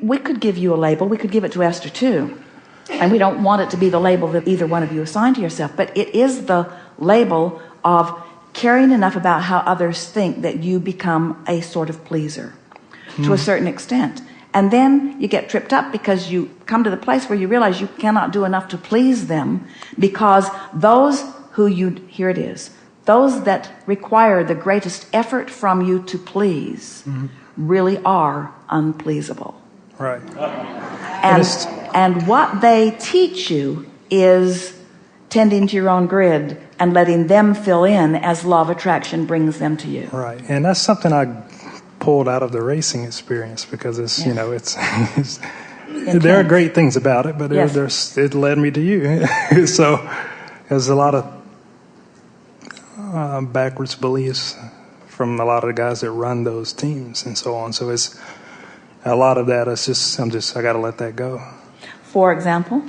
we could give you a label. We could give it to Esther too. And we don't want it to be the label that either one of you assign to yourself, but it is the label of caring enough about how others think that you become a sort of pleaser to a certain extent. And then you get tripped up because you come to the place where you realize you cannot do enough to please them, because those who here it is, those that require the greatest effort from you to please really are unpleasable. Right. And what they teach you is tending to your own grid and letting them fill in as law of attraction brings them to you. Right. And that's something I pulled out of the racing experience, because it's, you know, it's there are great things about it, but it led me to you. So there's a lot of backwards beliefs from a lot of the guys that run those teams and so on. So it's a lot of that. I got to let that go. For example,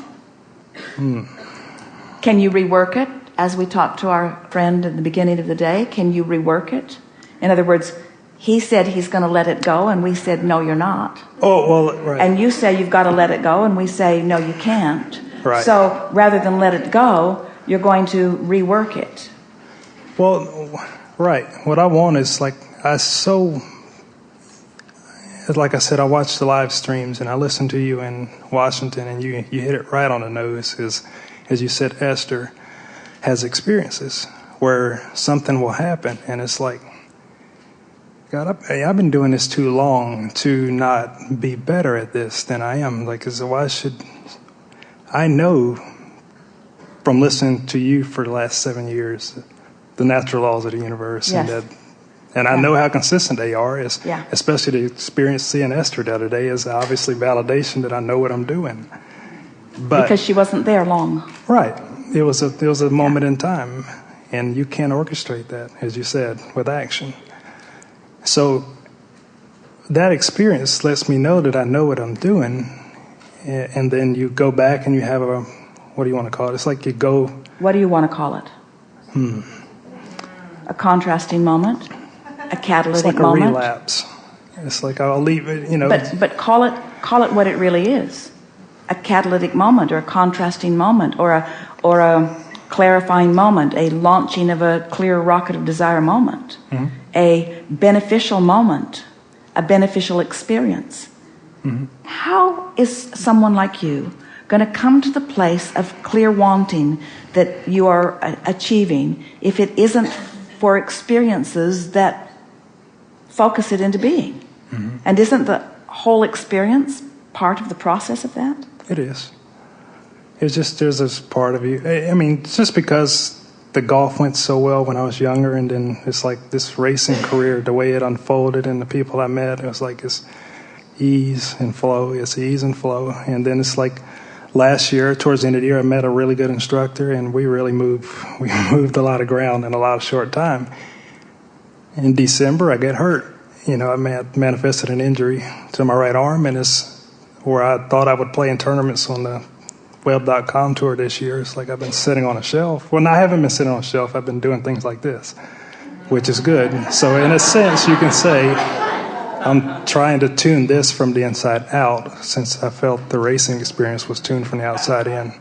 can you rework it? As we talked to our friend at the beginning of the day, can you rework it? In other words, he said he's going to let it go, and we said, no, you're not. Oh, well, right. And you say you've got to let it go, and we say, no, you can't. Right. So rather than let it go, you're going to rework it. Well, right. What I want is, like I said, I watch the live streams and I listen to you in Washington, and you hit it right on the nose. As you said, Esther has experiences where something will happen, and it's like, God, I've been doing this too long to not be better at this than I am. Like, why should I know from listening to you for the last 7 years the natural laws of the universe, and I know how consistent they are. Especially the experience seeing Esther the other day is obviously validation that I know what I'm doing. But because she wasn't there long. Right. It was a moment in time, and you can't orchestrate that, as you said, with action. So that experience lets me know that I know what I'm doing, and then you go back and you have what do you want to call it? It's like you go... What do you want to call it? A contrasting moment? A catalytic moment? It's like a relapse. It's like I'll leave it, you know... But call it what it really is. A catalytic moment, or a contrasting moment, or a clarifying moment, a launching of a clear rocket of desire moment, a beneficial moment, a beneficial experience. How is someone like you going to come to the place of clear wanting that you are achieving if it isn't for experiences that focus it into being? And isn't the whole experience part of the process of that? It is. It's just there's this part of you. I mean, it's just because the golf went so well when I was younger, and then it's like this racing career, the way it unfolded and the people I met, it was like it's ease and flow. It's ease and flow. And then it's like last year, towards the end of the year, I met a really good instructor, and we really moved a lot of ground in a lot of short time. In December, I got hurt. You know, I manifested an injury to my right arm, and it's where I thought I would play in tournaments on the Web.com tour this year. It's like I've been sitting on a shelf. Well, no, I haven't been sitting on a shelf. I've been doing things like this, which is good. So in a sense, you can say I'm trying to tune this from the inside out, since I felt the racing experience was tuned from the outside in.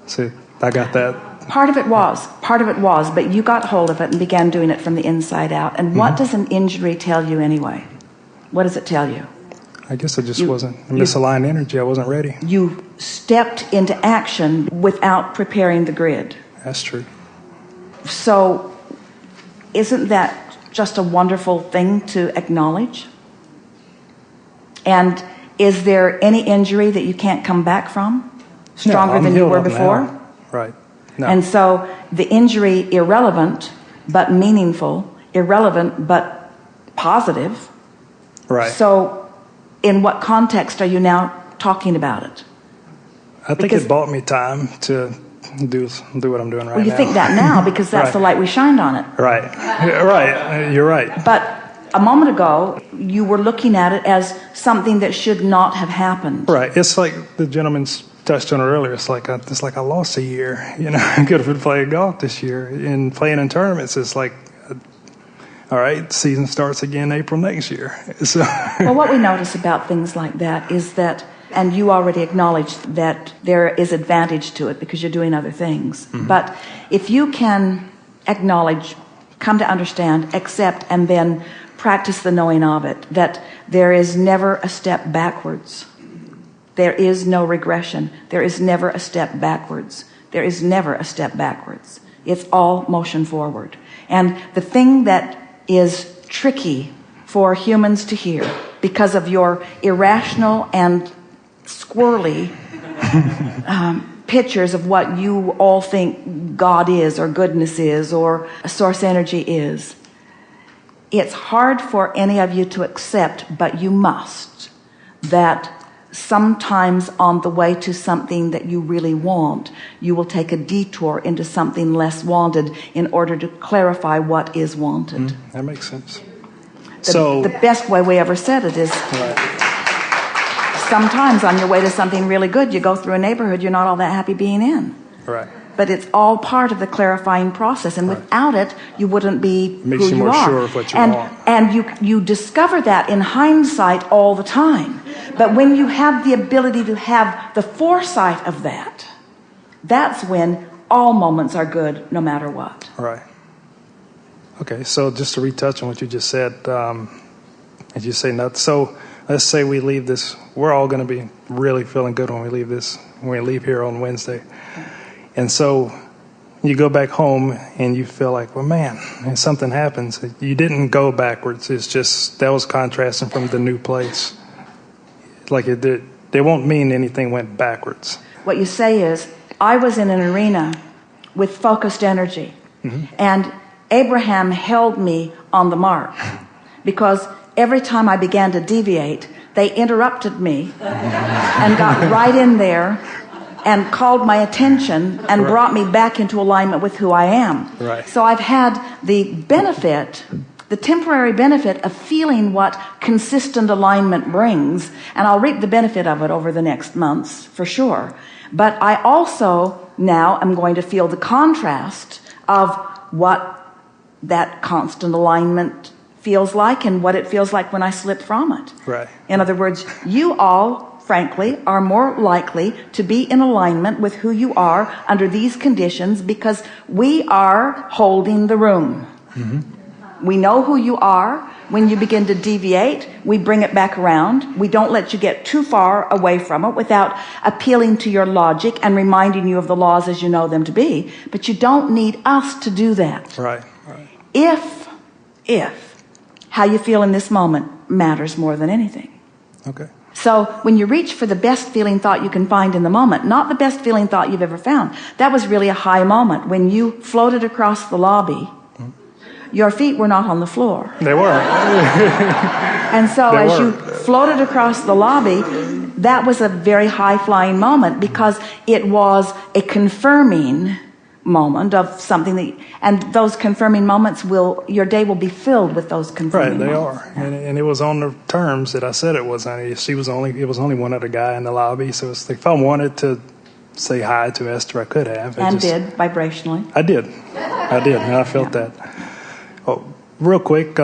So I got that. Part of it was, but you got hold of it and began doing it from the inside out. And what does an injury tell you anyway? What does it tell you? I guess I just wasn't misaligned energy. I wasn't ready. You stepped into action without preparing the grid. That's true. So isn't that just a wonderful thing to acknowledge? And is there any injury that you can't come back from? Stronger than you were before? Now. Right. No. And so the injury, irrelevant but meaningful, irrelevant but positive. Right. So in what context are you now talking about it? I think it bought me time to do what I'm doing right now. Well, you think that now because that's the light we shined on it. Right. Right. You're right. But a moment ago, you were looking at it as something that should not have happened. Right. It's like the gentleman touched on it earlier. It's like I lost a year. You know, I could have been playing golf this year. And playing in tournaments, it's like all right, season starts again April next year. So, well, what we notice about things like that is that, and you already acknowledged that there is advantage to it because you're doing other things. Mm-hmm. But if you can acknowledge, come to understand, accept, and then practice the knowing of it, that there is never a step backwards. There is no regression. There is never a step backwards. There is never a step backwards. It's all motion forward. And the thing that is tricky for humans to hear because of your irrational and squirrely pictures of what you all think God is or goodness is or a source energy is. It's hard for any of you to accept, but you must, that sometimes on the way to something that you really want, you will take a detour into something less wanted in order to clarify what is wanted. That makes sense. The best way we ever said it is sometimes on your way to something really good, you go through a neighborhood you're not all that happy being in. Right. But it's all part of the clarifying process, and without it, you wouldn't be Makes who you you more are. sure of what you want. And you discover that in hindsight all the time. But when you have the ability to have the foresight of that, that's when all moments are good, no matter what. Right. Okay, so just to retouch on what you just said, as you say, so let's say we leave this, we're all going to be really feeling good when we leave here on Wednesday. And so you go back home and you feel like, well, man, and something happens. You didn't go backwards. It's just, that was contrasting from the new place. Like it won't mean anything went backwards. What you say is, I was in an arena with focused energy, and Abraham held me on the mark, because every time I began to deviate, they interrupted me and got right in there and called my attention and brought me back into alignment with who I am. Right. So I've had the benefit, the temporary benefit of feeling what consistent alignment brings, and I'll reap the benefit of it over the next months, for sure. But I also now am going to feel the contrast of what that constant alignment feels like and what it feels like when I slip from it. Right. In other words, you all, frankly, are more likely to be in alignment with who you are under these conditions because we are holding the room. We know who you are. When you begin to deviate, we bring it back around. We don't let you get too far away from it without appealing to your logic and reminding you of the laws as you know them to be. But you don't need us to do that. Right. If how you feel in this moment matters more than anything. Okay. So when you reach for the best feeling thought you can find in the moment, not the best feeling thought you've ever found, that was really a high moment. When you floated across the lobby, your feet were not on the floor. They were. And so as you floated across the lobby, that was a very high-flying moment because it was a confirming moment of something that, and those confirming moments your day will be filled with those confirming moments. Right, they are. And it was on the terms that I said it was. I mean, it was only one other guy in the lobby, so it's like if I wanted to say hi to Esther, I could have. Did, vibrationally. I did, and I felt that. Oh, real quick,